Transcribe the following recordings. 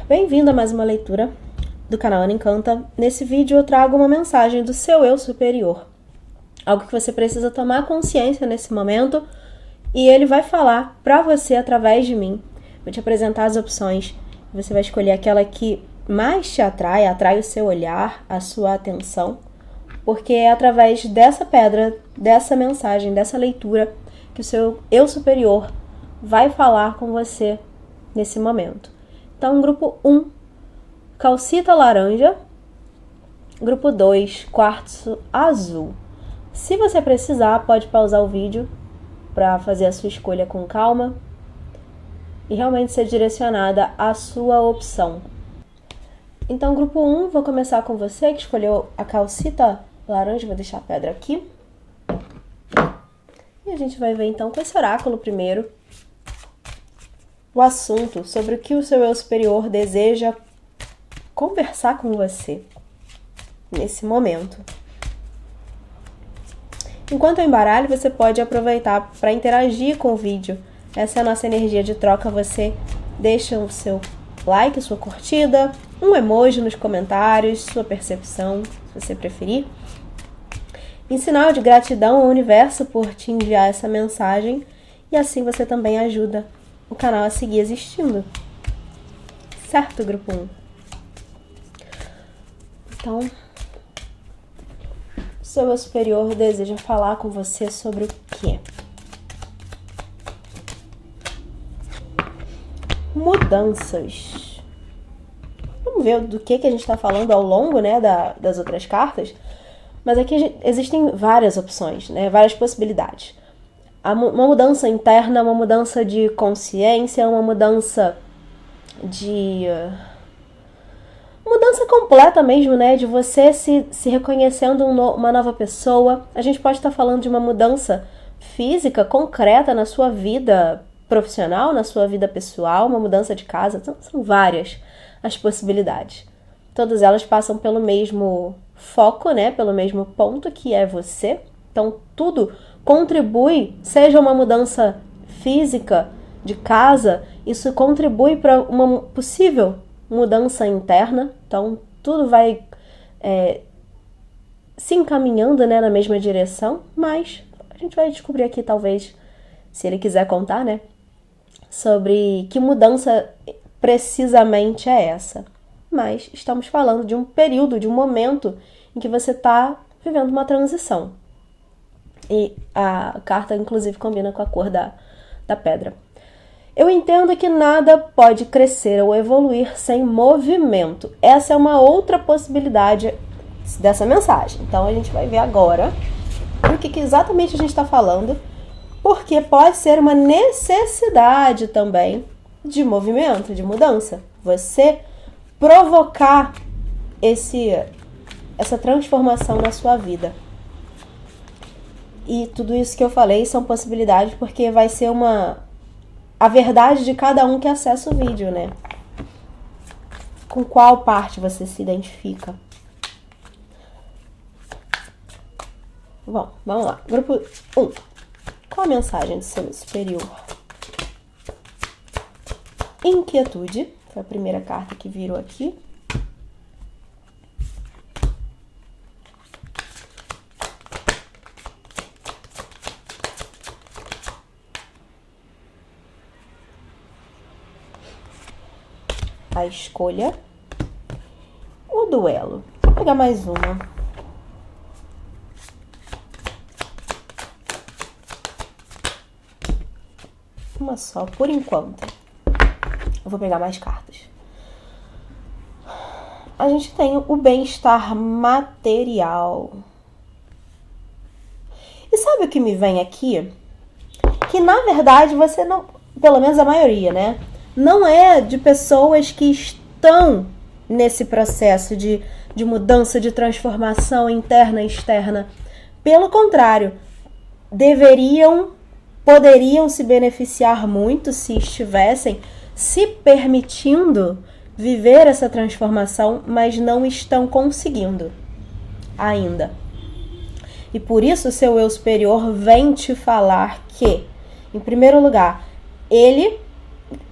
Bem-vindo a mais uma leitura do canal Ana Encanta. Nesse vídeo eu trago uma mensagem do seu eu superior. Algo que você precisa tomar consciência nesse momento e ele vai falar pra você através de mim. Vou te apresentar as opções. Você vai escolher aquela que mais te atrai o seu olhar, a sua atenção, porque é através dessa pedra, dessa mensagem, dessa leitura que o seu eu superior vai falar com você nesse momento. Então, grupo 1, calcita laranja. Grupo 2, quartzo azul. Se você precisar, pode pausar o vídeo para fazer a sua escolha com calma e realmente ser direcionada à sua opção. Então, grupo 1, vou começar com você que escolheu a calcita laranja. Vou deixar a pedra aqui. E a gente vai ver então com esse oráculo primeiro o assunto sobre o que o seu eu superior deseja conversar com você nesse momento. Enquanto eu embaralho, você pode aproveitar para interagir com o vídeo. Essa é a nossa energia de troca. Você deixa o seu like, sua curtida, um emoji nos comentários, sua percepção, se você preferir. Em sinal de gratidão ao universo por te enviar essa mensagem, e assim você também ajuda o canal a seguir existindo. Certo, grupo 1? Então, o seu eu superior deseja falar com você sobre o quê? Mudanças. Vamos ver do que a gente está falando ao longo, né, das outras cartas. Mas aqui existem várias opções, né, várias possibilidades. Uma mudança interna, uma mudança de consciência, uma mudança de... mudança completa mesmo, né? De você se reconhecendo uma nova pessoa. A gente pode estar falando de uma mudança física, concreta na sua vida profissional, na sua vida pessoal, uma mudança de casa. São várias as possibilidades. Todas elas passam pelo mesmo foco, né? Pelo mesmo ponto, que é você. Então, tudo contribui, seja uma mudança física de casa, isso contribui para uma possível mudança interna. Então, tudo vai se encaminhando, né, na mesma direção, mas a gente vai descobrir aqui, talvez, se ele quiser contar, né, sobre que mudança precisamente é essa. Mas estamos falando de um período, de um momento em que você está vivendo uma transição. E a carta, inclusive, combina com a cor da pedra. Eu entendo que nada pode crescer ou evoluir sem movimento. Essa é uma outra possibilidade dessa mensagem. Então, a gente vai ver agora o que exatamente a gente está falando, porque pode ser uma necessidade também de movimento, de mudança. Você provocar essa transformação na sua vida. E tudo isso que eu falei são possibilidades, porque vai ser a verdade de cada um que acessa o vídeo, né? Com qual parte você se identifica? Bom, vamos lá. Grupo 1. Qual a mensagem do seu superior? Inquietude. Foi a primeira carta que virou aqui. A escolha, o duelo. Vou pegar mais uma. Uma só, por enquanto. Eu vou pegar mais cartas. A gente tem o bem-estar material. E sabe o que me vem aqui? Que, na verdade, você não... Pelo menos a maioria, né? Não é de pessoas que estão nesse processo de mudança, de transformação interna e externa. Pelo contrário, poderiam se beneficiar muito se estivessem se permitindo viver essa transformação, mas não estão conseguindo ainda. E por isso o seu eu superior vem te falar que, em primeiro lugar, ele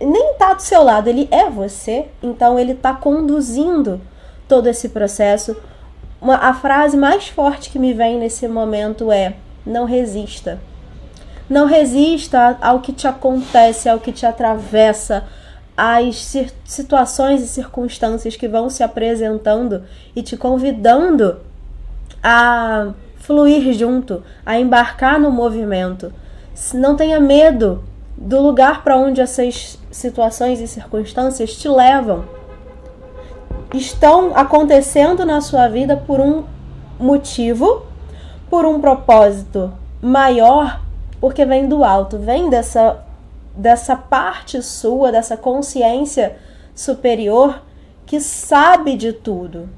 nem tá do seu lado, ele é você, então ele tá conduzindo todo esse processo. A frase mais forte que me vem nesse momento é: não resista. Não resista ao que te acontece, ao que te atravessa, às situações e circunstâncias que vão se apresentando e te convidando a fluir junto, a embarcar no movimento. Não tenha medo do lugar para onde essas situações e circunstâncias te levam. Estão acontecendo na sua vida por um motivo, por um propósito maior, porque vem do alto, vem dessa parte sua, dessa consciência superior que sabe de tudo,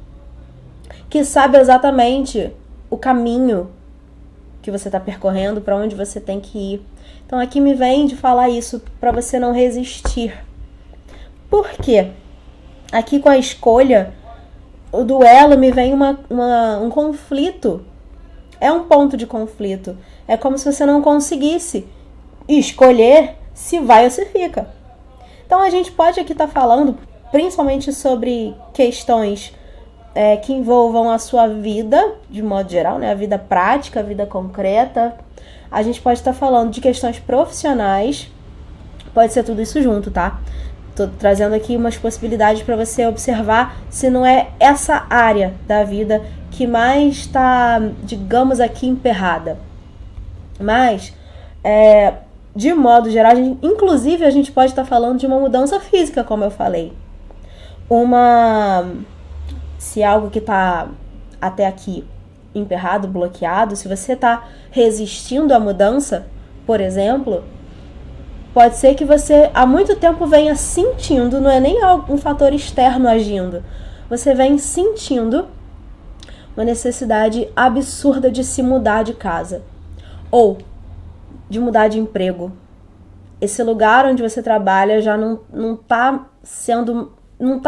que sabe exatamente o caminho que você está percorrendo, para onde você tem que ir. Então aqui me vem de falar isso, para você não resistir. Por quê? Aqui com a escolha, o duelo me vem um conflito. É um ponto de conflito. É como se você não conseguisse escolher se vai ou se fica. Então a gente pode aqui estar falando principalmente sobre questões que envolvam a sua vida, de modo geral, né? A vida prática, a vida concreta. A gente pode estar falando de questões profissionais. Pode ser tudo isso junto, tá? Tô trazendo aqui umas possibilidades para você observar se não é essa área da vida que mais está, digamos aqui, emperrada. Mas, de modo geral, inclusive a gente pode estar falando de uma mudança física, como eu falei. Se algo que está até aqui emperrado, bloqueado, se você está resistindo à mudança, por exemplo, pode ser que você há muito tempo venha sentindo, não é nem um fator externo agindo, você vem sentindo uma necessidade absurda de se mudar de casa ou de mudar de emprego. Esse lugar onde você trabalha já não tá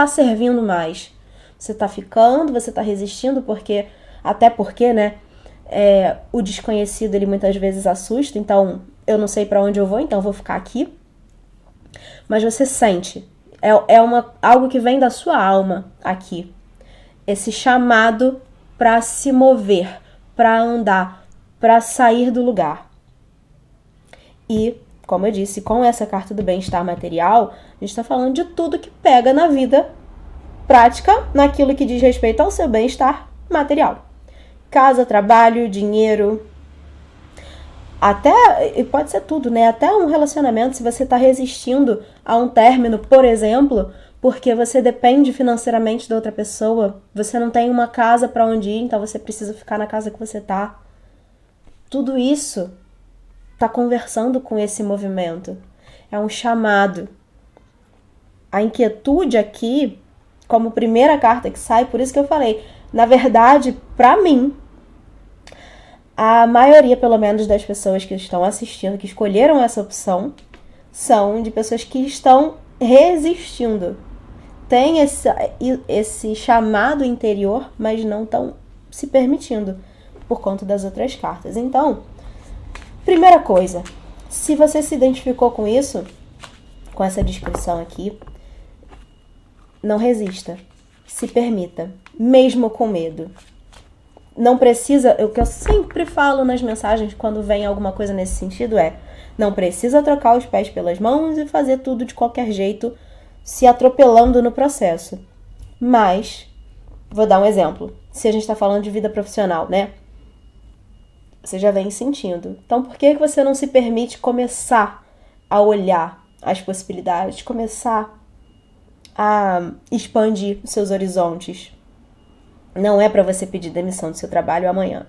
servindo mais. Você tá ficando, você tá resistindo até porque, né, o desconhecido ele muitas vezes assusta, então eu não sei para onde eu vou, então eu vou ficar aqui. Mas você sente, algo que vem da sua alma aqui, esse chamado para se mover, para andar, para sair do lugar. E, como eu disse, com essa carta do bem-estar material, a gente está falando de tudo que pega na vida prática, naquilo que diz respeito ao seu bem-estar material. Casa, trabalho, dinheiro, e pode ser tudo, né? Até um relacionamento, se você está resistindo a um término, por exemplo, porque você depende financeiramente da outra pessoa, você não tem uma casa para onde ir, então você precisa ficar na casa que você tá. Tudo isso tá conversando com esse movimento. É um chamado. A inquietude aqui, como primeira carta que sai, por isso que eu falei, na verdade, para mim, a maioria, pelo menos, das pessoas que estão assistindo, que escolheram essa opção, são de pessoas que estão resistindo. Tem esse chamado interior, mas não estão se permitindo por conta das outras cartas. Então, primeira coisa, se você se identificou com isso, com essa descrição aqui, não resista, se permita, mesmo com medo. Não precisa, o que eu sempre falo nas mensagens quando vem alguma coisa nesse sentido não precisa trocar os pés pelas mãos e fazer tudo de qualquer jeito, se atropelando no processo. Mas, vou dar um exemplo. Se a gente está falando de vida profissional, né? Você já vem sentindo. Então, por que você não se permite começar a olhar as possibilidades, começar a expandir os seus horizontes? Não é para você pedir demissão do seu trabalho amanhã,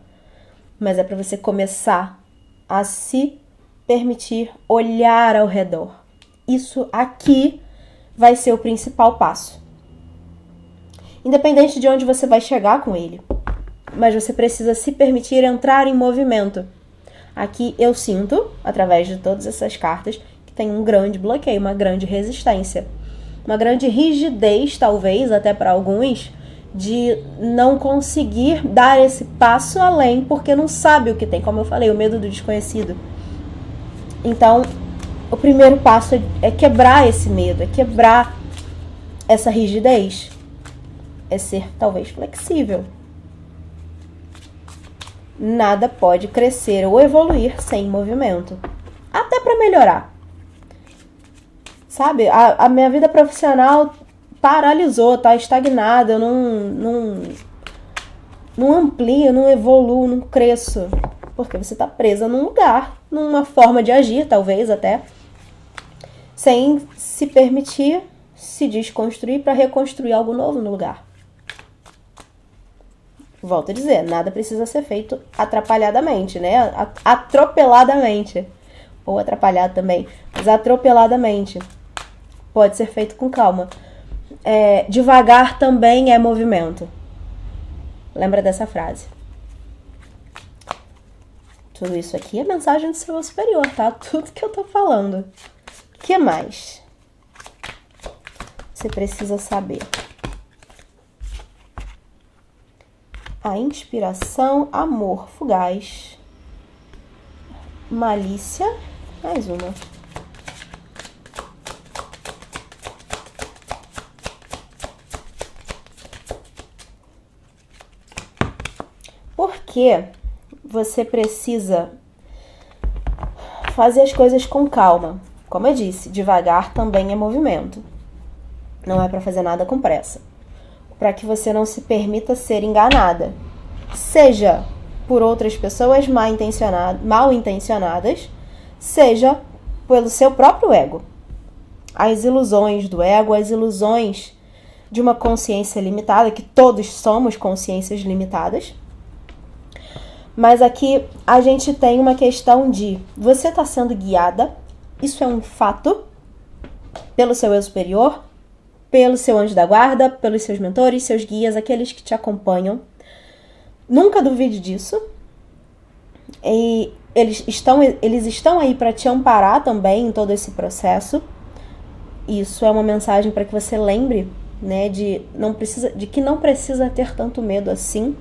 mas é para você começar a se permitir olhar ao redor. Isso aqui vai ser o principal passo. Independente de onde você vai chegar com ele, mas você precisa se permitir entrar em movimento. Aqui eu sinto, através de todas essas cartas, que tem um grande bloqueio, uma grande resistência, uma grande rigidez, talvez, até para alguns, de não conseguir dar esse passo além, porque não sabe o que tem, como eu falei, o medo do desconhecido. Então, o primeiro passo é quebrar esse medo, é quebrar essa rigidez, é ser talvez flexível. Nada pode crescer ou evoluir sem movimento, até para melhorar. Sabe, a minha vida profissional paralisou, tá estagnada, eu não amplio, não evoluo, não cresço. Porque você tá presa num lugar, numa forma de agir, talvez até, sem se permitir se desconstruir para reconstruir algo novo no lugar. Volto a dizer, nada precisa ser feito atrapalhadamente, né? Atropeladamente. Ou atrapalhado também, mas atropeladamente. Pode ser feito com calma. Devagar também é movimento. Lembra dessa frase. Tudo isso aqui é mensagem do seu superior, tá? Tudo que eu tô falando. O que mais você precisa saber? A inspiração, amor fugaz, malícia, mais uma. Por que você precisa fazer as coisas com calma? Como eu disse, devagar também é movimento. Não é para fazer nada com pressa. Para que você não se permita ser enganada, seja por outras pessoas mal intencionadas, seja pelo seu próprio ego. As ilusões do ego, as ilusões de uma consciência limitada, que todos somos consciências limitadas. Mas aqui a gente tem uma questão de você está sendo guiada, isso é um fato, pelo seu eu superior, pelo seu anjo da guarda, pelos seus mentores, seus guias, aqueles que te acompanham. Nunca duvide disso. E eles estão aí para te amparar também em todo esse processo. Isso é uma mensagem para que você lembre, né, de que não precisa ter tanto medo assim.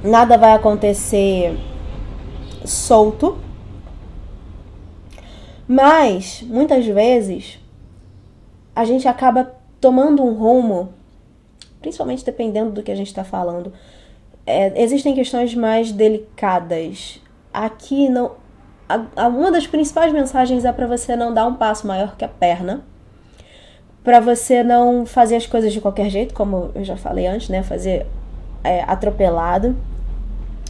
Nada vai acontecer solto. Mas, muitas vezes, a gente acaba tomando um rumo, principalmente dependendo do que a gente está falando. Existem questões mais delicadas. Aqui, uma das principais mensagens é para você não dar um passo maior que a perna, para você não fazer as coisas de qualquer jeito, como eu já falei antes, né? Fazer atropelado,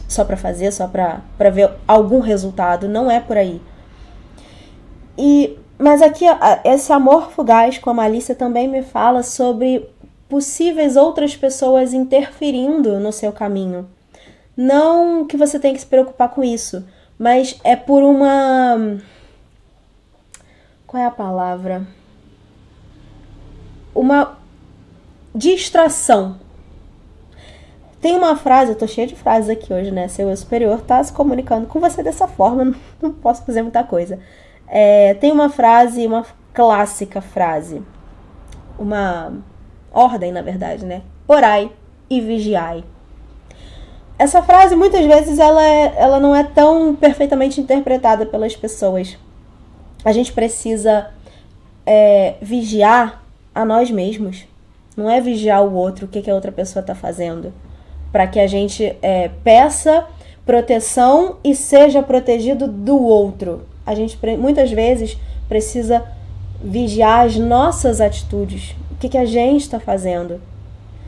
só para fazer, só para ver algum resultado. Não é por aí. Mas aqui, esse amor fugaz com a malícia também me fala sobre possíveis outras pessoas interferindo no seu caminho. Não que você tenha que se preocupar com isso, mas é por uma... Qual é a palavra? Uma distração. Tem uma frase, eu tô cheia de frases aqui hoje, né? Seu eu superior tá se comunicando com você dessa forma, não posso fazer muita coisa. Tem uma frase, uma clássica frase, uma ordem, na verdade, né? Orai e vigiai. Essa frase, muitas vezes, ela não é tão perfeitamente interpretada pelas pessoas. A gente precisa vigiar a nós mesmos. Não é vigiar o outro, o que a outra pessoa está fazendo. Para que a gente peça proteção e seja protegido do outro. A gente muitas vezes precisa vigiar as nossas atitudes. O que a gente está fazendo?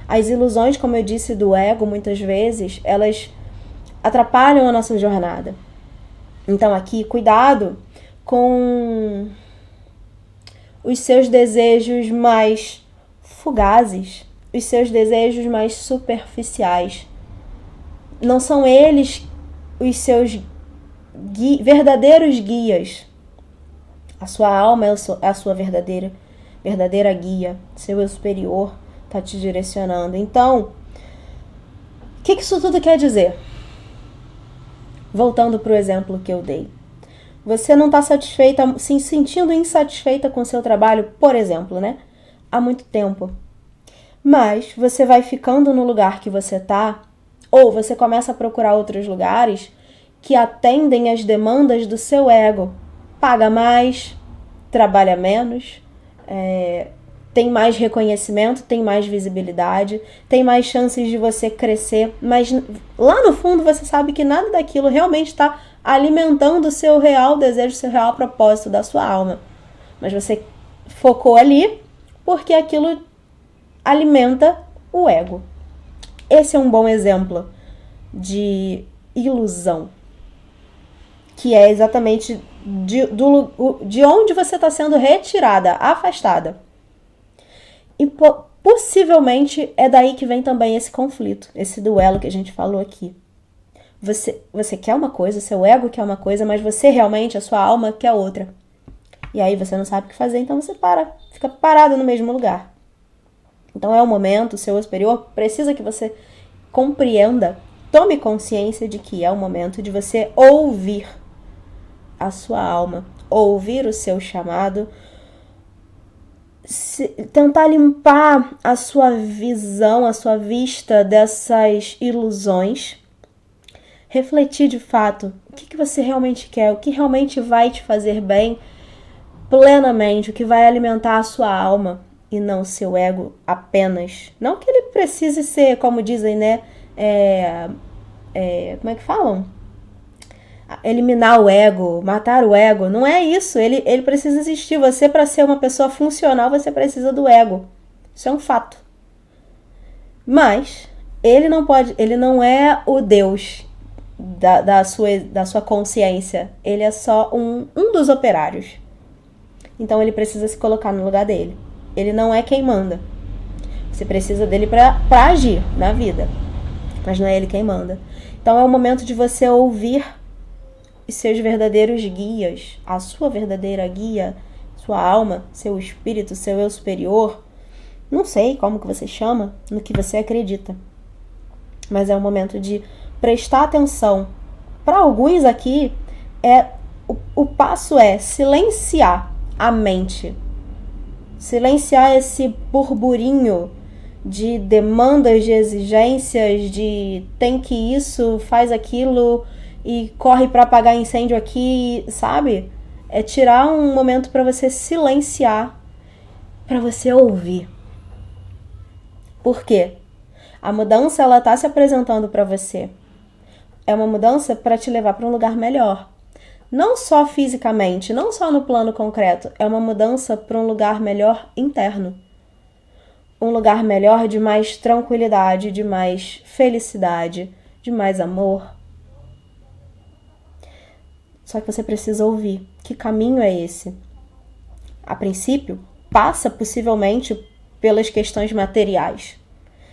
As ilusões, como eu disse, do ego, muitas vezes, elas atrapalham a nossa jornada. Então aqui, cuidado com os seus desejos mais fugazes, os seus desejos mais superficiais. Não são eles os seus verdadeiros guias. A sua alma é a sua verdadeira guia. Seu eu superior está te direcionando. Então, o que isso tudo quer dizer? Voltando para o exemplo que eu dei. Você não está satisfeita, se sentindo insatisfeita com o seu trabalho, por exemplo, né? Há muito tempo. Mas você vai ficando no lugar que você está, ou você começa a procurar outros lugares que atendem às demandas do seu ego. paga mais, trabalha menos, tem mais reconhecimento, tem mais visibilidade, tem mais chances de você crescer, mas lá no fundo você sabe que nada daquilo realmente está alimentando o seu real desejo, o seu real propósito da sua alma. Mas você focou ali porque aquilo alimenta o ego. Esse é um bom exemplo de ilusão, que é exatamente de onde você está sendo retirada, afastada. E possivelmente é daí que vem também esse conflito, esse duelo que a gente falou aqui. Você quer uma coisa, seu ego quer uma coisa, mas você realmente, a sua alma, quer outra. E aí você não sabe o que fazer, então você fica parado no mesmo lugar. Então é o momento, o seu eu superior precisa que você compreenda, tome consciência de que é o momento de você ouvir a sua alma, ouvir o seu chamado, tentar limpar a sua visão, a sua vista dessas ilusões, refletir de fato o que você realmente quer, o que realmente vai te fazer bem plenamente, o que vai alimentar a sua alma e não o seu ego apenas. Não que ele precise ser, como dizem, né, como é que falam? Eliminar o ego, matar o ego. Não é isso, ele precisa existir. Você, para ser uma pessoa funcional, você precisa do ego. Isso é um fato. Mas ele não é o Deus da sua consciência. Ele é só um dos operários. Então ele precisa se colocar no lugar dele. Ele não é quem manda. Você precisa dele para agir na vida. Mas não é ele quem manda. Então é o momento de você ouvir os seus verdadeiros guias, a sua verdadeira guia, sua alma, seu espírito, seu eu superior. Não sei como que você chama, no que você acredita. Mas é o momento de prestar atenção. Para alguns aqui, o passo é silenciar a mente. Silenciar esse burburinho de demandas, de exigências, de tem que isso, faz aquilo e corre para apagar incêndio aqui, sabe? É tirar um momento para você silenciar, para você ouvir. Por quê? A mudança, ela tá se apresentando para você. É uma mudança para te levar para um lugar melhor. Não só fisicamente, não só no plano concreto, é uma mudança para um lugar melhor interno. Um lugar melhor de mais tranquilidade, de mais felicidade, de mais amor. Só que você precisa ouvir. Que caminho é esse? A princípio, passa possivelmente pelas questões materiais.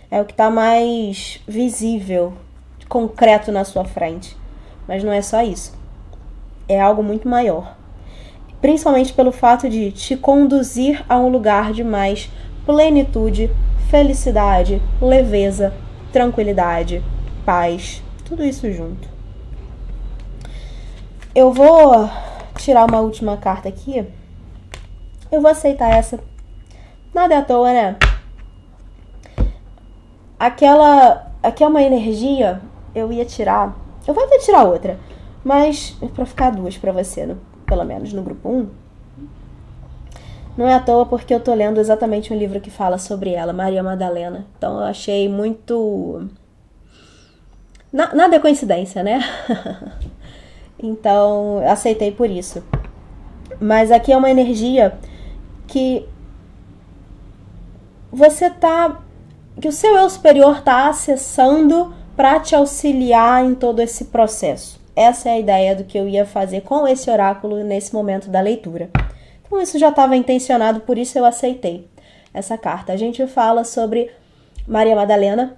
É o que está mais visível, concreto na sua frente. Mas não é só isso. É algo muito maior. Principalmente pelo fato de te conduzir a um lugar de mais plenitude, felicidade, leveza, tranquilidade, paz. Tudo isso junto. Eu vou tirar uma última carta aqui. Eu vou aceitar essa. Nada é à toa, né? Aqui é uma energia. Eu ia tirar. Eu vou até tirar outra. Mas pra ficar duas pra você, pelo menos no grupo 1. Não é à toa porque eu tô lendo exatamente um livro que fala sobre ela, Maria Madalena. Então eu achei muito... Nada é coincidência, né? Então, aceitei por isso. Mas aqui é uma energia que que o seu eu superior tá acessando para te auxiliar em todo esse processo. Essa é a ideia do que eu ia fazer com esse oráculo nesse momento da leitura. Então, isso já estava intencionado, por isso eu aceitei essa carta. A gente fala sobre Maria Madalena,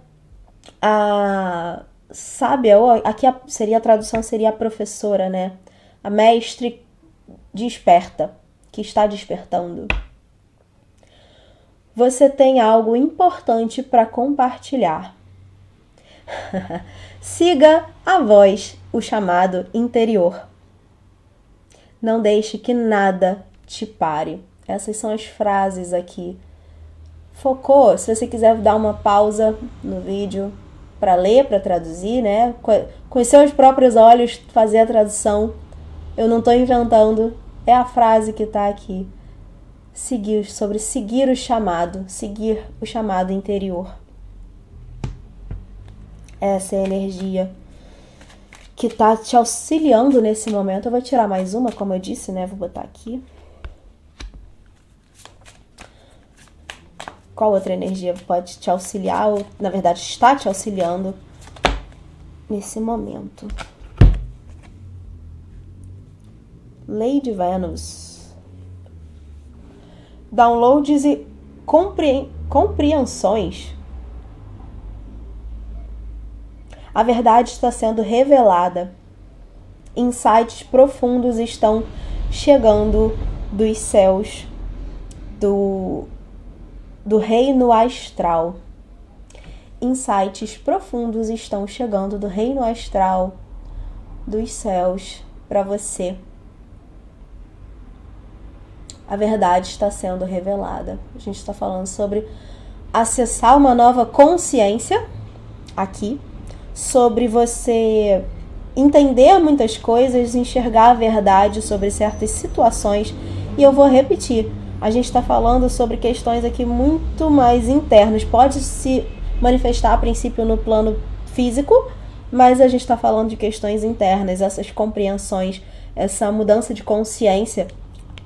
a sábia, ou aqui a tradução seria a professora, né? A mestre desperta, que está despertando. Você tem algo importante para compartilhar. Siga a voz, o chamado interior. Não deixe que nada te pare. Essas são as frases aqui. Focou? Se você quiser dar uma pausa no vídeo para ler, para traduzir, né? Com os seus próprios olhos fazer a tradução. Eu não estou inventando, É a frase que tá aqui. Sobre seguir o chamado interior. Essa é a energia que tá te auxiliando nesse momento. Eu vou tirar mais uma, como eu disse, né? Vou botar aqui. Qual outra energia pode te auxiliar, ou na verdade está te auxiliando nesse momento? Lady Venus. Downloads e compreensões. A verdade está sendo revelada. Insights profundos estão chegando dos céus do reino astral. Insights profundos estão chegando do reino astral, dos céus, para você. A verdade está sendo revelada. A gente está falando sobre acessar uma nova consciência aqui, sobre você entender muitas coisas, enxergar a verdade sobre certas situações. E eu vou repetir, a gente está falando sobre questões aqui muito mais internas. Pode se manifestar a princípio no plano físico, mas a gente está falando de questões internas, essas compreensões, essa mudança de consciência,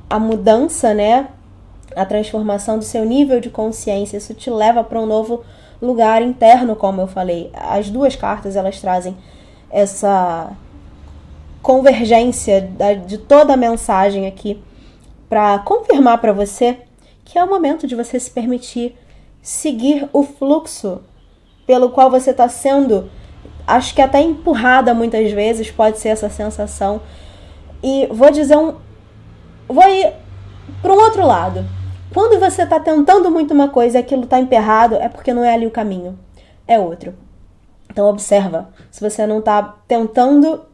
a mudança, né? A transformação do seu nível de consciência, isso te leva para um novo lugar interno, como eu falei. As duas cartas, elas trazem essa convergência de toda a mensagem aqui para confirmar para você que é o momento de você se permitir seguir o fluxo pelo qual você está sendo, acho que até empurrada muitas vezes, pode ser essa sensação. E vou ir para um outro lado. Quando você está tentando muito uma coisa e aquilo está emperrado, é porque não é ali o caminho, é outro. Então observa, se você não está tentando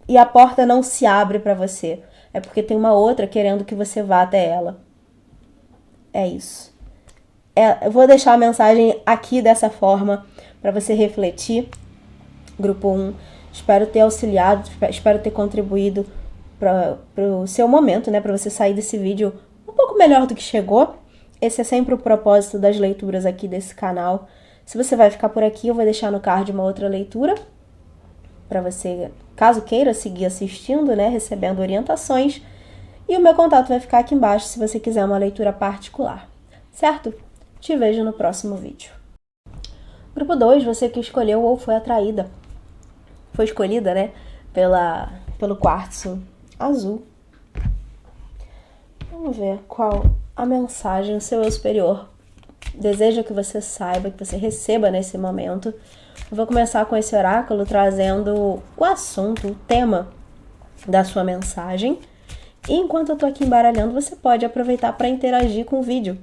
e a porta não se abre para você, é porque tem uma outra querendo que você vá até ela. É isso. Eu vou deixar a mensagem aqui dessa forma para você refletir. Grupo 1, espero ter auxiliado, espero ter contribuído para o seu momento, né? Para você sair desse vídeo um pouco melhor do que chegou. Esse é sempre o propósito das leituras aqui desse canal. Se você vai ficar por aqui, eu vou deixar no card uma outra leitura para você, caso queira seguir assistindo, né, recebendo orientações. E o meu contato vai ficar aqui embaixo se você quiser uma leitura particular, certo? Te vejo no próximo vídeo. Grupo 2, você que escolheu ou foi atraída. Foi escolhida, né, pelo quartzo azul. Vamos ver qual a mensagem o seu eu superior deseja que você saiba, que você receba nesse momento. Eu vou começar com esse oráculo trazendo o assunto, o tema da sua mensagem. E enquanto eu tô aqui embaralhando, você pode aproveitar para interagir com o vídeo,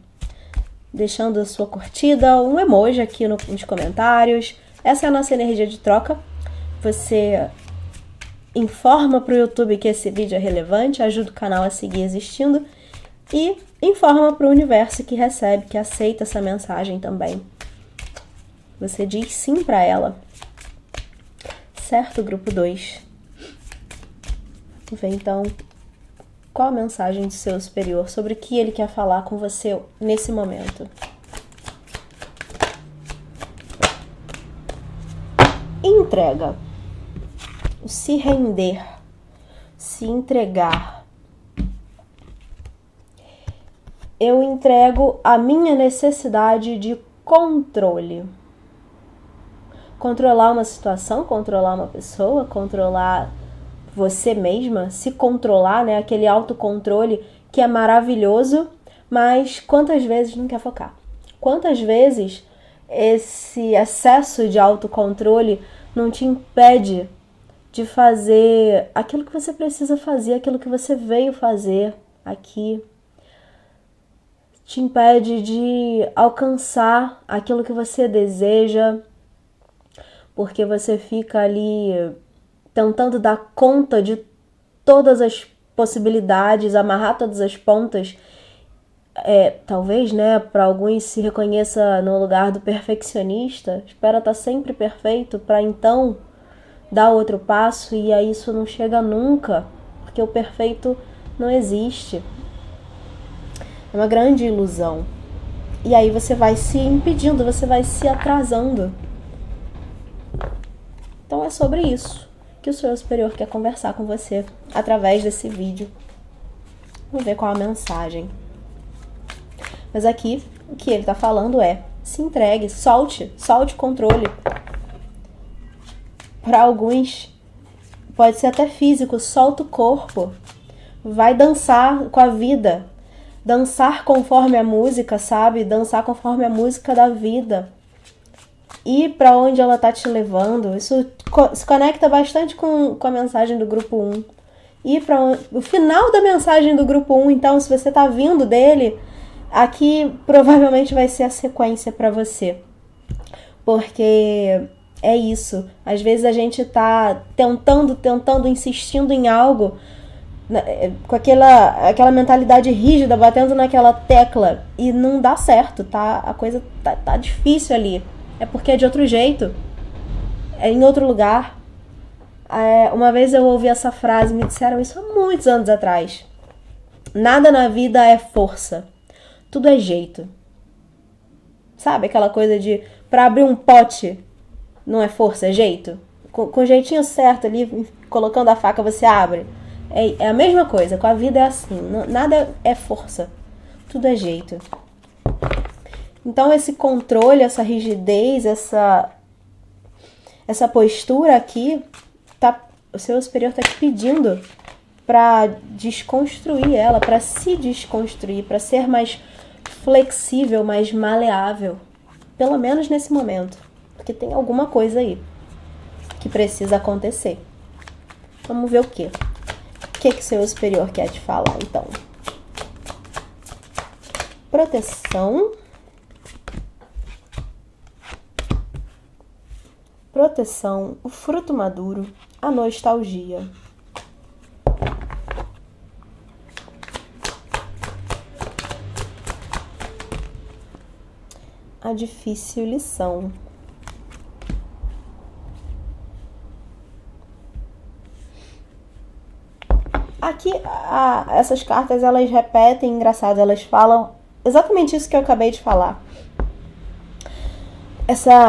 deixando a sua curtida, um emoji aqui nos comentários. Essa é a nossa energia de troca. Você informa para o YouTube que esse vídeo é relevante, ajuda o canal a seguir existindo e informa para o universo que recebe, que aceita essa mensagem também. Você diz sim para ela. Certo, grupo 2? Vê então qual a mensagem do seu superior, sobre o que ele quer falar com você nesse momento. Entrega. O se render, se entregar. Eu entrego a minha necessidade de controle. Controlar uma situação, controlar uma pessoa, controlar você mesma, se controlar, né? Aquele autocontrole que é maravilhoso, mas quantas vezes não quer focar? Quantas vezes esse excesso de autocontrole não te impede de fazer aquilo que você precisa fazer, aquilo que você veio fazer aqui? Te impede de alcançar aquilo que você deseja, porque você fica ali tentando dar conta de todas as possibilidades, amarrar todas as pontas. Talvez, né, para alguns se reconheça no lugar do perfeccionista, espera estar sempre perfeito para então dar outro passo, e aí isso não chega nunca, porque o perfeito não existe. É uma grande ilusão. E aí você vai se impedindo, você vai se atrasando. Então é sobre isso que o seu eu superior quer conversar com você através desse vídeo. Vamos ver qual a mensagem. Mas aqui, o que ele está falando é: se entregue, solte o controle. Para alguns, pode ser até físico, solta o corpo. Vai dançar com a vida. Dançar conforme a música, sabe? Dançar conforme a música da vida. Ir para onde ela tá te levando. Isso se conecta bastante com a mensagem do grupo 1. Ir para o final da mensagem do grupo 1, então, se você tá vindo dele, aqui provavelmente vai ser a sequência para você. Porque é isso. Às vezes a gente tá tentando, insistindo em algo, com aquela mentalidade rígida, batendo naquela tecla, e não dá certo, tá? A coisa tá difícil ali. É porque é de outro jeito. É em outro lugar. Uma vez eu ouvi essa frase, me disseram isso há muitos anos atrás. Nada na vida é força. Tudo é jeito. Sabe aquela coisa de, pra abrir um pote, não é força, é jeito? Com o jeitinho certo ali, colocando a faca, você abre. É a mesma coisa, com a vida é assim. Nada é força. Tudo é jeito. Então esse controle, essa rigidez, essa postura aqui, o seu superior está te pedindo para desconstruir ela, para se desconstruir, para ser mais flexível, mais maleável. Pelo menos nesse momento. Porque tem alguma coisa aí que precisa acontecer. Vamos ver o quê? O que o seu superior quer te falar, então? Proteção. Proteção, o fruto maduro, a nostalgia. A difícil lição. Aqui, essas cartas, elas repetem, engraçado, elas falam exatamente isso que eu acabei de falar.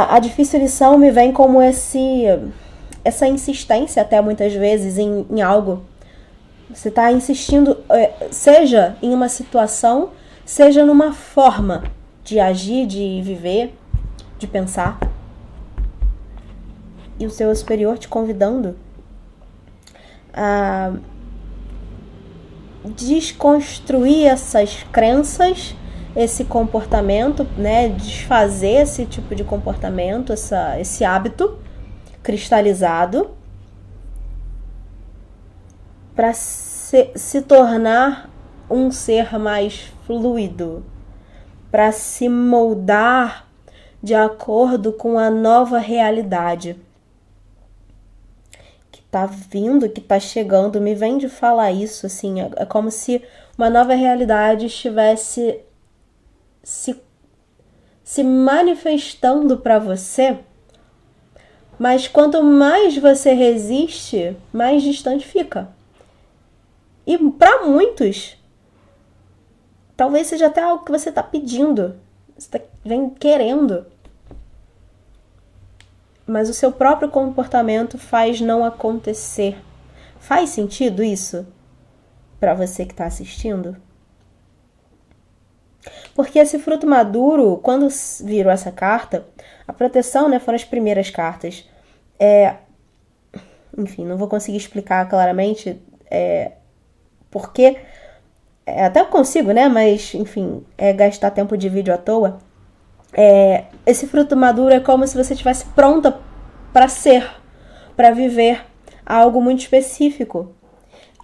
A difícil lição me vem como essa insistência, até muitas vezes, em algo. Você está insistindo, seja em uma situação, seja numa forma de agir, de viver, de pensar. E o seu superior te convidando a desconstruir essas crenças, esse comportamento, né? Desfazer esse tipo de comportamento, esse hábito cristalizado, para se tornar um ser mais fluido, para se moldar de acordo com a nova realidade que tá vindo, que tá chegando. Me vem de falar isso, assim, é como se uma nova realidade estivesse se manifestando para você, mas quanto mais você resiste, mais distante fica. E para muitos, talvez seja até algo que você está pedindo, você vem querendo, mas o seu próprio comportamento faz não acontecer. Faz sentido isso para você que está assistindo? Porque esse fruto maduro, quando virou essa carta, a proteção, né, foram as primeiras cartas. Enfim, não vou conseguir explicar claramente porque, até eu consigo, né, mas, enfim, gastar tempo de vídeo à toa. Esse fruto maduro é como se você estivesse pronta para ser, para viver algo muito específico.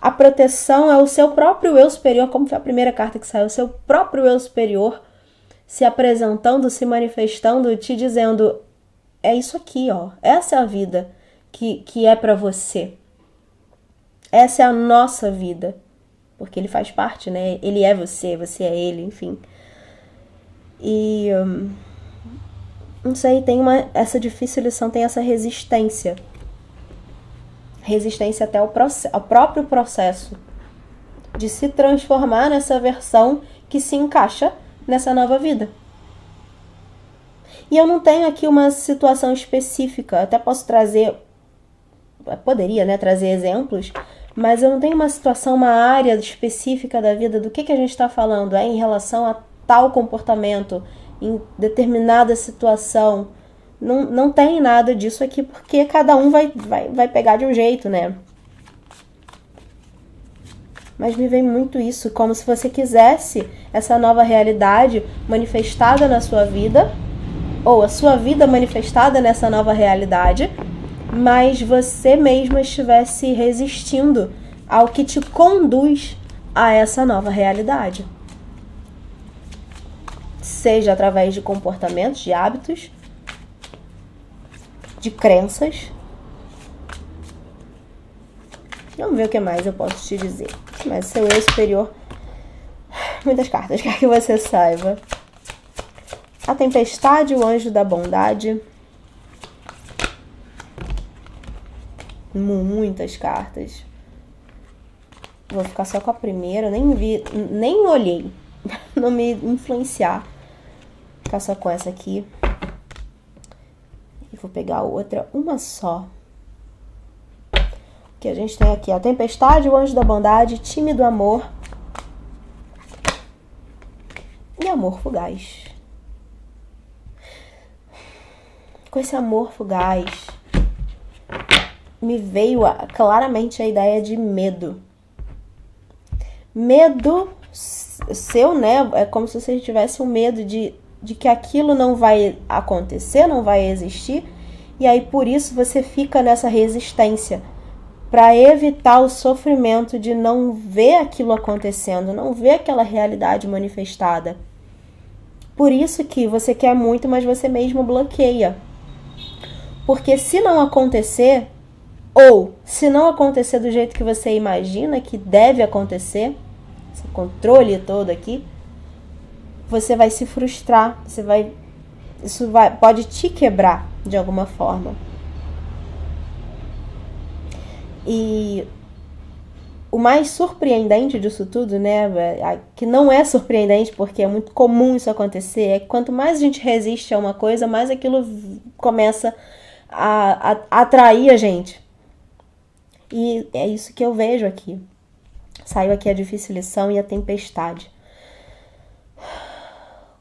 A proteção é o seu próprio eu superior, como foi a primeira carta que saiu, o seu próprio eu superior se apresentando, se manifestando, te dizendo: é isso aqui, ó, essa é a vida que é pra você. Essa é a nossa vida. Porque ele faz parte, né? Ele é você, você é ele, enfim. E não sei, tem essa difícil lição, tem essa resistência. Resistência até ao próprio processo de se transformar nessa versão que se encaixa nessa nova vida. E eu não tenho aqui uma situação específica, até posso trazer, poderia, né, trazer exemplos, mas eu não tenho uma situação, uma área específica da vida do que a gente está falando, em relação a tal comportamento, em determinada situação. Não tem nada disso aqui, porque cada um vai pegar de um jeito, né? Mas me vem muito isso, como se você quisesse essa nova realidade manifestada na sua vida, ou a sua vida manifestada nessa nova realidade, mas você mesma estivesse resistindo ao que te conduz a essa nova realidade. Seja através de comportamentos, de hábitos, de crenças. Vamos ver o que mais eu posso te dizer. Mas seu eu superior, muitas cartas, quer que você saiba. A tempestade, o anjo da bondade. Muitas cartas. Vou ficar só com a primeira, nem olhei. Não me influenciar. Vou ficar só com essa aqui. E vou pegar a outra, uma só. Que a gente tem aqui a tempestade, o anjo da bondade, tímido amor e amor fugaz. Com esse amor fugaz, me veio claramente a ideia de medo. Medo seu, né? É como se você tivesse um medo de que aquilo não vai acontecer, não vai existir. E aí, por isso, você fica nessa resistência para evitar o sofrimento de não ver aquilo acontecendo, não ver aquela realidade manifestada. Por isso que você quer muito, mas você mesmo bloqueia. Porque se não acontecer, ou se não acontecer do jeito que você imagina que deve acontecer, esse controle todo aqui, você vai se frustrar, pode te quebrar de alguma forma. E o mais surpreendente disso tudo, né, que não é surpreendente porque é muito comum isso acontecer, é que quanto mais a gente resiste a uma coisa, mais aquilo começa a atrair a gente. E é isso que eu vejo aqui. Saiu aqui a difícil lição e a tempestade.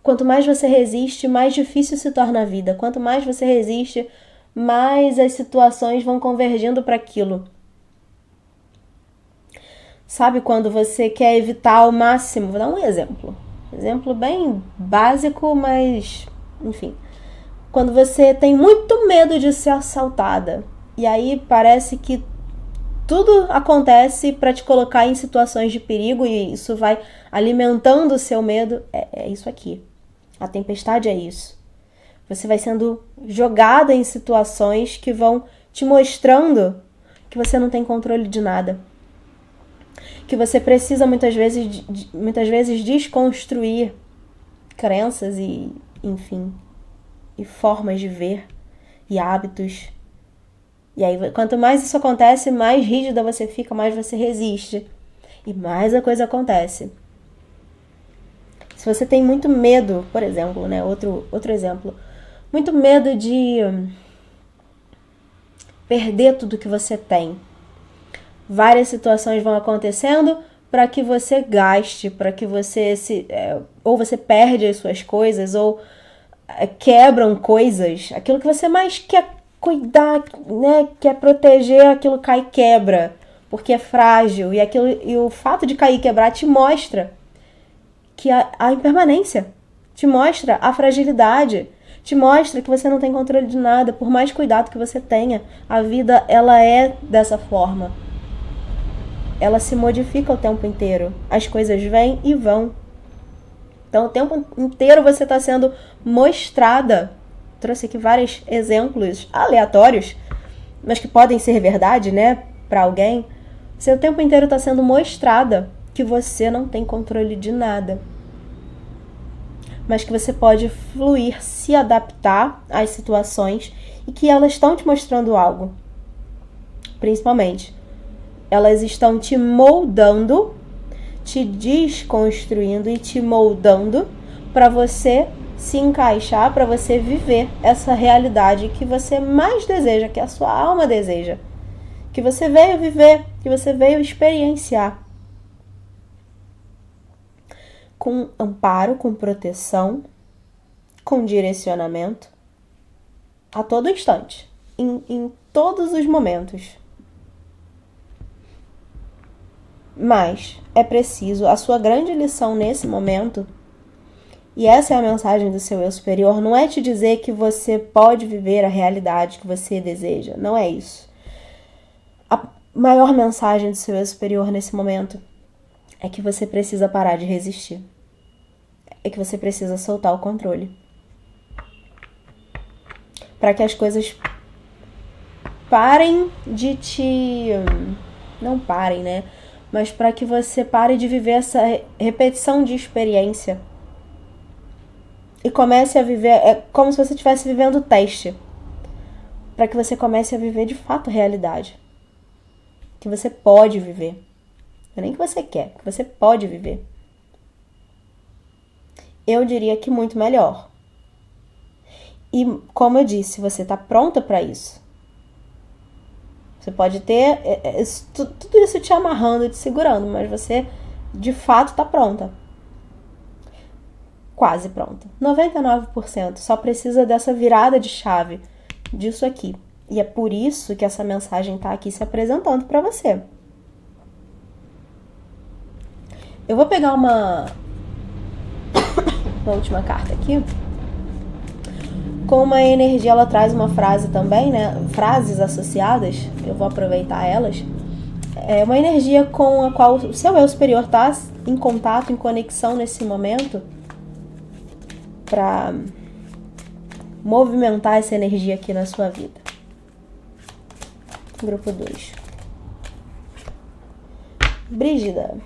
Quanto mais você resiste, mais difícil se torna a vida. Quanto mais você resiste, mais as situações vão convergindo para aquilo. Sabe quando você quer evitar ao máximo? Vou dar um exemplo. Exemplo bem básico, mas enfim. Quando você tem muito medo de ser assaltada. E aí parece que tudo acontece para te colocar em situações de perigo e isso vai alimentando o seu medo. É isso aqui. A tempestade é isso. Você vai sendo jogada em situações que vão te mostrando que você não tem controle de nada. Que você precisa muitas vezes desconstruir crenças e, enfim, e formas de ver e hábitos. E aí, quanto mais isso acontece, mais rígida você fica, mais você resiste. E mais a coisa acontece. Se você tem muito medo, por exemplo, né? Outro exemplo. Muito medo de perder tudo que você tem. Várias situações vão acontecendo para que você gaste, para que você ou você perde as suas coisas, ou quebram coisas. Aquilo que você mais quer cuidar, né, quer proteger, aquilo cai e quebra, porque é frágil. E o fato de cair e quebrar te mostra que a impermanência, te mostra a fragilidade, te mostra que você não tem controle de nada, por mais cuidado que você tenha. A vida, ela é dessa forma. Ela se modifica o tempo inteiro. As coisas vêm e vão. Então, o tempo inteiro você está sendo mostrada. Trouxe aqui vários exemplos aleatórios, mas que podem ser verdade, né? Para alguém. Você o tempo inteiro está sendo mostrada que você não tem controle de nada. Mas que você pode fluir, se adaptar às situações e que elas estão te mostrando algo. Principalmente, elas estão te moldando te desconstruindo e te moldando para você se encaixar, para você viver essa realidade que você mais deseja, que a sua alma deseja, que você veio viver, que você veio experienciar. Com amparo, com proteção, com direcionamento, a todo instante, em todos os momentos. Mas é preciso, a sua grande lição nesse momento, e essa é a mensagem do seu eu superior, não é te dizer que você pode viver a realidade que você deseja, não é isso. A maior mensagem do seu eu superior nesse momento é que você precisa parar de resistir. É que você precisa soltar o controle. Para que as coisas parem de te... Não parem, né? Mas para que você pare de viver essa repetição de experiência. E comece a viver... É como se você estivesse vivendo o teste. Para que você comece a viver de fato a realidade. Que você pode viver. Não é nem que você quer, que você pode viver. Eu diria que muito melhor. E, como eu disse, você está pronta para isso. Você pode ter tudo isso te amarrando, te segurando, mas você, de fato, está pronta. Quase pronta. 99%. Só precisa dessa virada de chave, disso aqui. E é por isso que essa mensagem está aqui se apresentando para você. Eu vou pegar uma última carta aqui. Com uma energia, ela traz uma frase também, né? Frases associadas, eu vou aproveitar elas. É uma energia com a qual o seu eu superior está em contato, em conexão nesse momento, para movimentar essa energia aqui na sua vida. Grupo 2. Brígida.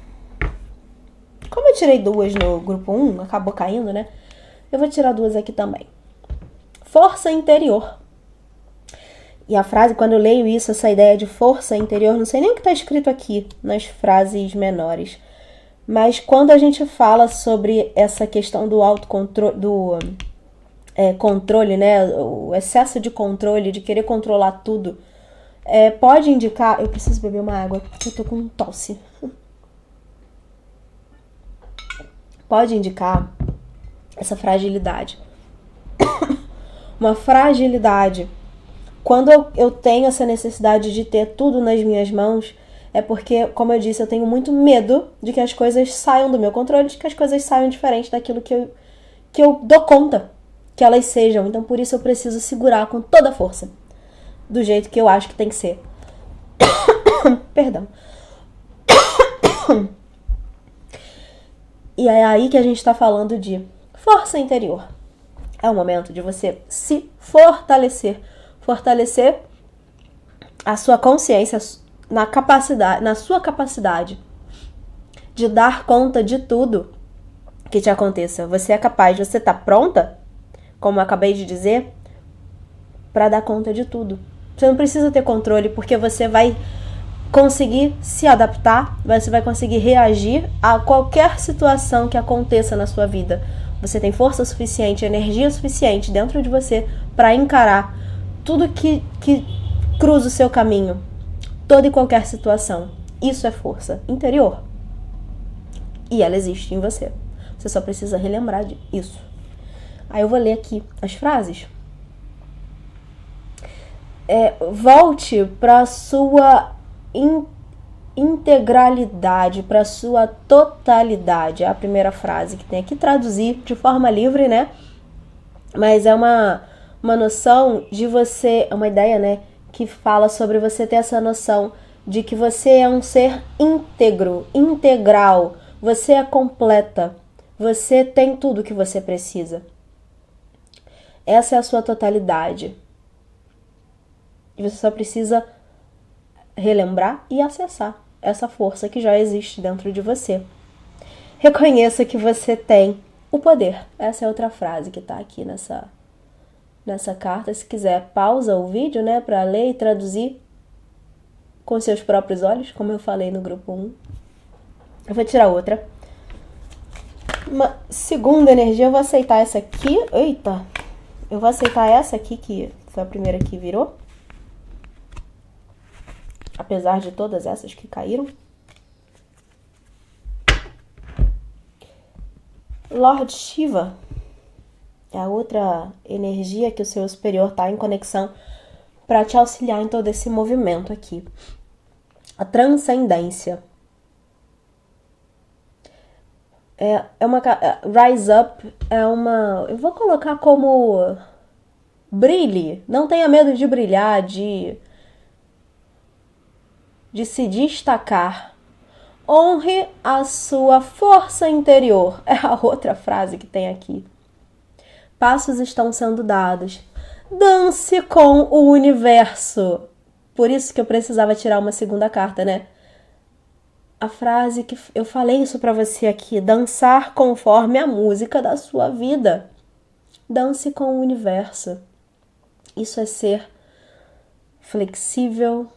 Como eu tirei 2 no grupo 1, acabou caindo, né? Eu vou tirar 2 aqui também. Força interior. E a frase, quando eu leio isso, essa ideia de força interior, não sei nem o que está escrito aqui nas frases menores. Mas quando a gente fala sobre essa questão do autocontrole, controle, né? O excesso de controle, de querer controlar tudo, pode indicar... Eu preciso beber uma água, porque eu tô com tosse. Pode indicar essa fragilidade. Uma fragilidade. Quando eu tenho essa necessidade de ter tudo nas minhas mãos, é porque, como eu disse, eu tenho muito medo de que as coisas saiam do meu controle, de que as coisas saiam diferente daquilo que eu dou conta que elas sejam. Então, por isso, eu preciso segurar com toda a força, do jeito que eu acho que tem que ser. Perdão. E é aí que a gente está falando de força interior. É o momento de você se fortalecer. Fortalecer a sua consciência na sua capacidade de dar conta de tudo que te aconteça. Você é capaz, você está pronta, como eu acabei de dizer, para dar conta de tudo. Você não precisa ter controle, porque você vai conseguir se adaptar, você vai conseguir reagir a qualquer situação que aconteça na sua vida. Você tem força suficiente, energia suficiente dentro de você para encarar tudo que cruza o seu caminho, toda e qualquer situação. Isso é força interior. E ela existe em você. Você só precisa relembrar disso. Aí eu vou ler aqui as frases. Volte para a sua integralidade, para a sua totalidade. É a primeira frase que tem aqui. Traduzir de forma livre, né? Mas é uma noção de você, é uma ideia, né? Que fala sobre você ter essa noção de que você é um ser íntegro, integral. Você é completa. Você tem tudo que você precisa. Essa é a sua totalidade. E você só precisa relembrar e acessar essa força que já existe dentro de você. Reconheça que você tem o poder. Essa é outra frase que está aqui nessa carta. Se quiser, pausa o vídeo, né, para ler e traduzir com seus próprios olhos, como eu falei no grupo 1. Eu vou tirar outra. Uma segunda energia, eu vou aceitar essa aqui. Eita! Eu vou aceitar essa aqui, que foi a primeira que virou. Apesar de todas essas que caíram. Lord Shiva é a outra energia que o seu superior está em conexão para te auxiliar em todo esse movimento aqui. A transcendência. Rise Up é uma... Eu vou colocar como... Brilhe. Não tenha medo de brilhar, de se destacar. Honre a sua força interior. É a outra frase que tem aqui. Passos estão sendo dados. Dance com o universo. Por isso que eu precisava tirar uma segunda carta, né? A frase que eu falei isso pra você aqui. Dançar conforme a música da sua vida. Dance com o universo. Isso é ser flexível.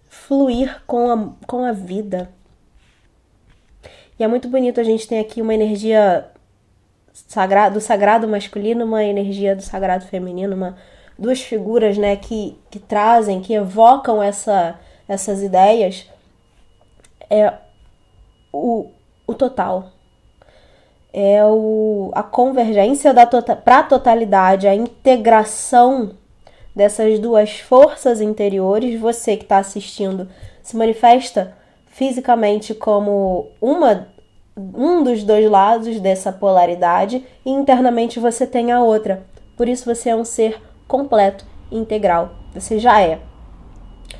Fluir com a vida. E é muito bonito a gente ter aqui uma energia do sagrado masculino, uma energia do sagrado feminino, duas figuras, né, que trazem, que evocam essas ideias. É o total. É a convergência para a totalidade, a integração dessas duas forças interiores. Você que está assistindo se manifesta fisicamente como um dos dois lados dessa polaridade e internamente você tem a outra. Por isso você é um ser completo, integral. Você já é.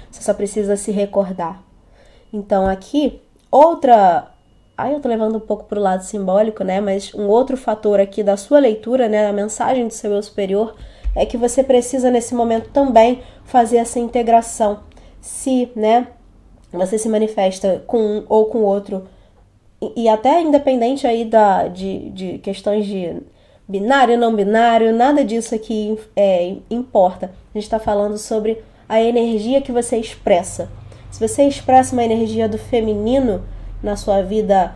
Você só precisa se recordar. Então aqui, eu tô levando um pouco pro lado simbólico, né? Mas um outro fator aqui da sua leitura, né? A mensagem do seu eu superior é que você precisa nesse momento também fazer essa integração. Se, né, você se manifesta com um ou com o outro, e até independente aí de questões de binário, não binário, nada disso aqui importa. A gente tá falando sobre a energia que você expressa. Se você expressa uma energia do feminino na sua vida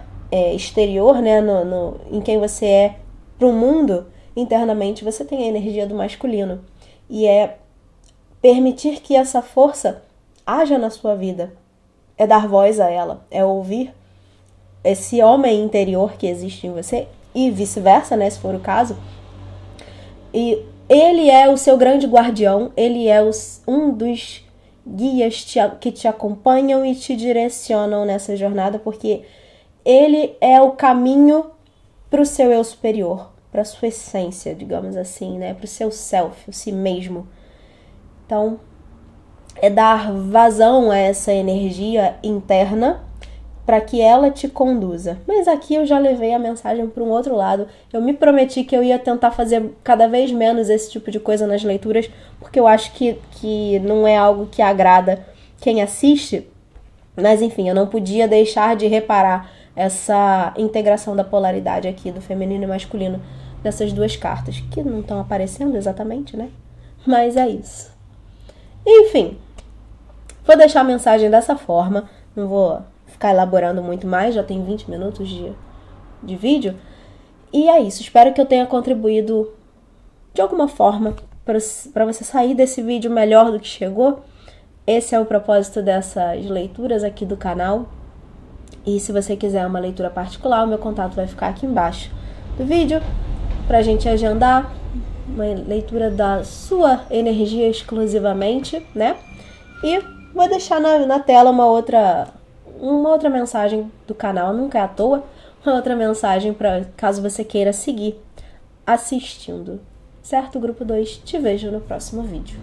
exterior, né, em quem você é pro mundo, internamente você tem a energia do masculino. E é permitir que essa força haja na sua vida. É dar voz a ela. É ouvir esse homem interior que existe em você. E vice-versa, né, se for o caso. E ele é o seu grande guardião. Ele é um dos guias que te acompanham e te direcionam nessa jornada. Porque ele é o caminho para o seu eu superior. Para sua essência, digamos assim, né? Para o seu self, o si mesmo. Então, é dar vazão a essa energia interna para que ela te conduza. Mas aqui eu já levei a mensagem para um outro lado. Eu me prometi que eu ia tentar fazer cada vez menos esse tipo de coisa nas leituras, porque eu acho que não é algo que agrada quem assiste. Mas enfim, eu não podia deixar de reparar essa integração da polaridade aqui, do feminino e masculino, dessas duas cartas, que não estão aparecendo exatamente, né? Mas é isso. Enfim, vou deixar a mensagem dessa forma, não vou ficar elaborando muito mais, já tem 20 minutos de vídeo. E é isso, espero que eu tenha contribuído de alguma forma para você sair desse vídeo melhor do que chegou. Esse é o propósito dessas leituras aqui do canal. E se você quiser uma leitura particular, o meu contato vai ficar aqui embaixo do vídeo, pra gente agendar uma leitura da sua energia exclusivamente, né? E vou deixar na tela uma outra mensagem do canal, nunca é à toa, uma outra mensagem para caso você queira seguir assistindo. Certo, Grupo 2? Te vejo no próximo vídeo.